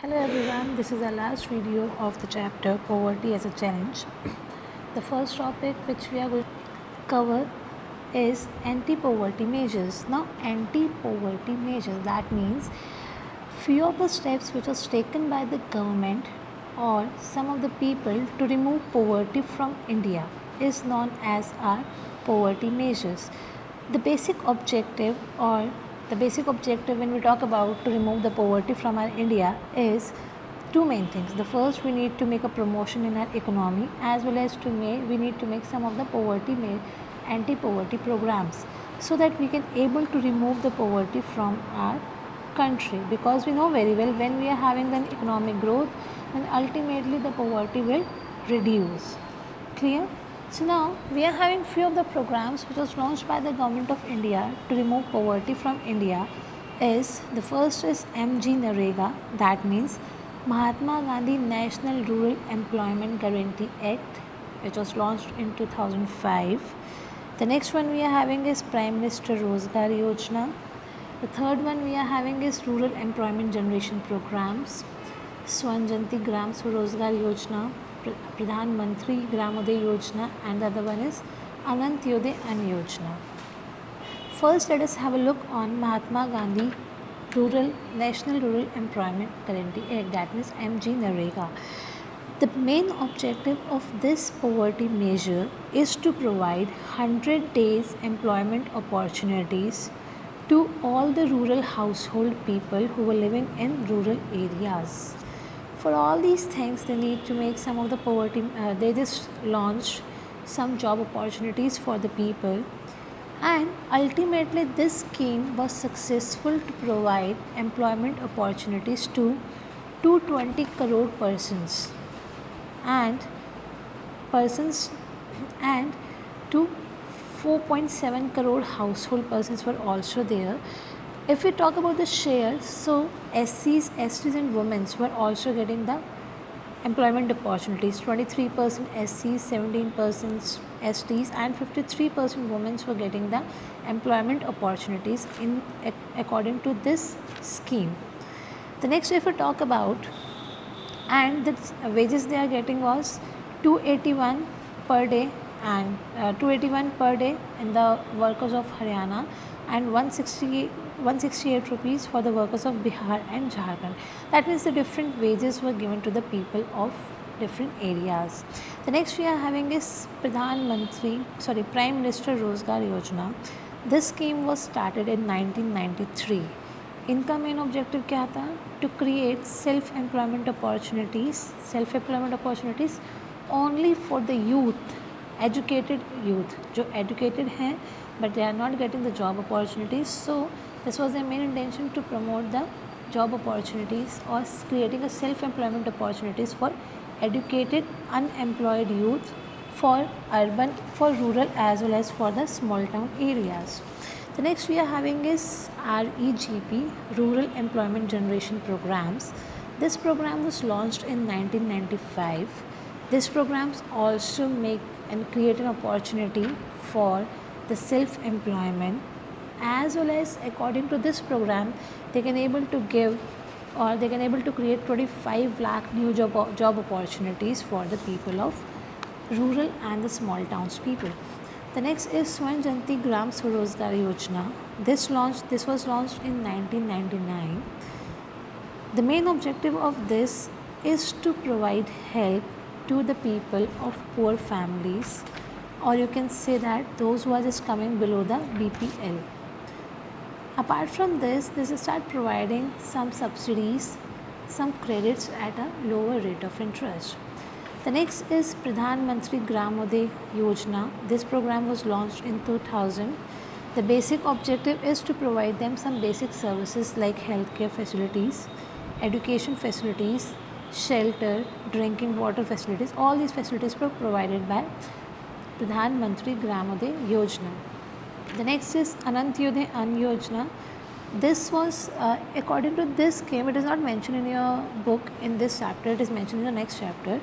Hello everyone, this is our last video of the chapter Poverty as a Challenge. The first topic which we are going to cover is anti-poverty measures. Now anti-poverty measures, that means few of the steps which was taken by the government or some of the people to remove poverty from India is known as our poverty measures. The basic objective when we talk about to remove the poverty from our India is two main things. The first, we need to make a promotion in our economy, as well as we need to make some of the anti-poverty programs, so that we can able to remove the poverty from our country, because we know very well when we are having an economic growth, then ultimately the poverty will reduce. Clear? So now we are having few of the programs which was launched by the government of India to remove poverty from India. The first is MGNREGA, that means Mahatma Gandhi National Rural Employment Guarantee Act, which was launched in 2005. The next one we are having is Prime Minister Rozgar Yojana. The third one we are having is Rural Employment Generation Programs, Swan Janti Gram Swarozgar Yojana, Pradhan Mantri Gramodaya Yojana, and the other one is Anantyodaya Ann Yojana. First, let us have a look on Mahatma Gandhi National Rural Employment Guarantee Act, that means MGNREGA. The main objective of this poverty measure is to provide 100 days employment opportunities to all the rural household people who were living in rural areas. For all these things, they need to make some of the they just launched some job opportunities for the people, and ultimately this scheme was successful to provide employment opportunities to 220 crore and to 4.7 crore household persons were also there. If we talk about the shares, so SCs, STs and women were also getting the employment opportunities. 23% SCs, 17% STs and 53% women were getting the employment opportunities according to this scheme. The next, if we talk about, and the wages they are getting was 281 per day and 281 per day in the workers of Haryana, and 168 rupees for the workers of Bihar and Jharkhand. That means the different wages were given to the people of different areas. The next we are having is Prime Minister Rozgar Yojana. This scheme was started in 1993. इनका main objective क्या था? To create self employment opportunities only for the youth, educated youth, जो educated हैं but they are not getting the job opportunities. So this was their main intention, to promote the job opportunities or creating a self-employment opportunities for educated unemployed youth, for rural as well as for the small town areas. The next we are having is REGP, Rural Employment Generation Programs. This program was launched in 1995. These programs also make and create an opportunity for the self-employment, as well as according to this program they can able to create 25 lakh new job opportunities for the people of rural and the small towns people. The next is Swan Janti Gram Swarozgar Yojana. This was launched in 1999. The main objective of this is to provide help to the people of poor families, or you can say that those who are just coming below the BPL. Apart from this, will start providing some subsidies, some credits at a lower rate of interest. The next is Pradhan Mantri Gramodaya Yojana. This program was launched in 2000. The basic objective is to provide them some basic services like healthcare facilities, education facilities, shelter, drinking water facilities. All these facilities were provided by Pradhan Mantri Gramodaya Yojana. The next is Anantyodaya Ann Yojana. This was according to this scheme, it is not mentioned in your book in this chapter, it is mentioned in the next chapter.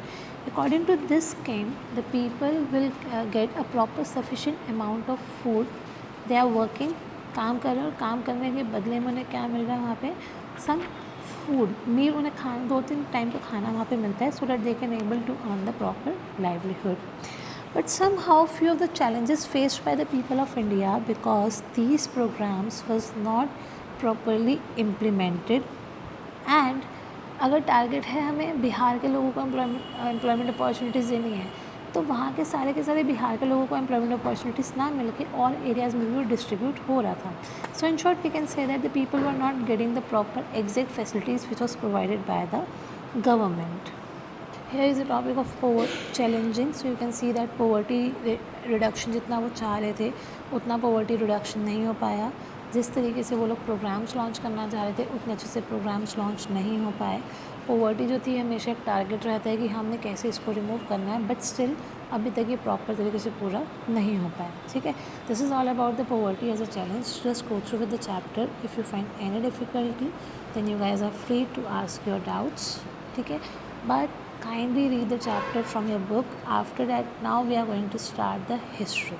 According to this scheme, the people will get a proper sufficient amount of food. They are working, काम कर रहे हैं और काम करने के बदले में उन्हें क्या मिल रहा है वहाँ पे? Some फूड, मील उन्हें खाना 2-3 टाइम का खाना वहाँ पे मिलता है, so that they can able to earn the proper livelihood. But somehow few of the challenges faced by the people of India because these programs was not properly implemented. And अगर target है हमें बिहार के लोगों को employment opportunities देनी है, तो वहाँ के सारे बिहार के लोगों को एम्प्लॉयमेंट अपॉर्चुनिटीज़ ना मिल के और एरियाज़ में भी वो डिस्ट्रीब्यूट हो रहा था. So in short we can say that the people were not getting the proper exact facilities which was provided by the government. Here is the topic of challenging. So you can see that poverty reduction जितना वो चाह रहे थे उतना poverty reduction नहीं हो पाया. जिस तरीके से वो लोग प्रोग्राम्स लॉन्च करना चाह रहे थे उतने अच्छे से प्रोग्राम्स लॉन्च नहीं हो पाए. पोवर्टी जो थी हमेशा एक टारगेट रहता है कि हमने कैसे इसको रिमूव करना है, बट स्टिल अभी तक ये प्रॉपर तरीके से पूरा नहीं हो पाया. ठीक है, this is all about the poverty as a challenge. Just go through with the chapter. If you find any difficulty then you guys are free to ask your doubts. ठीक है, but kindly read the chapter from your book. After that, now we are going to start the history.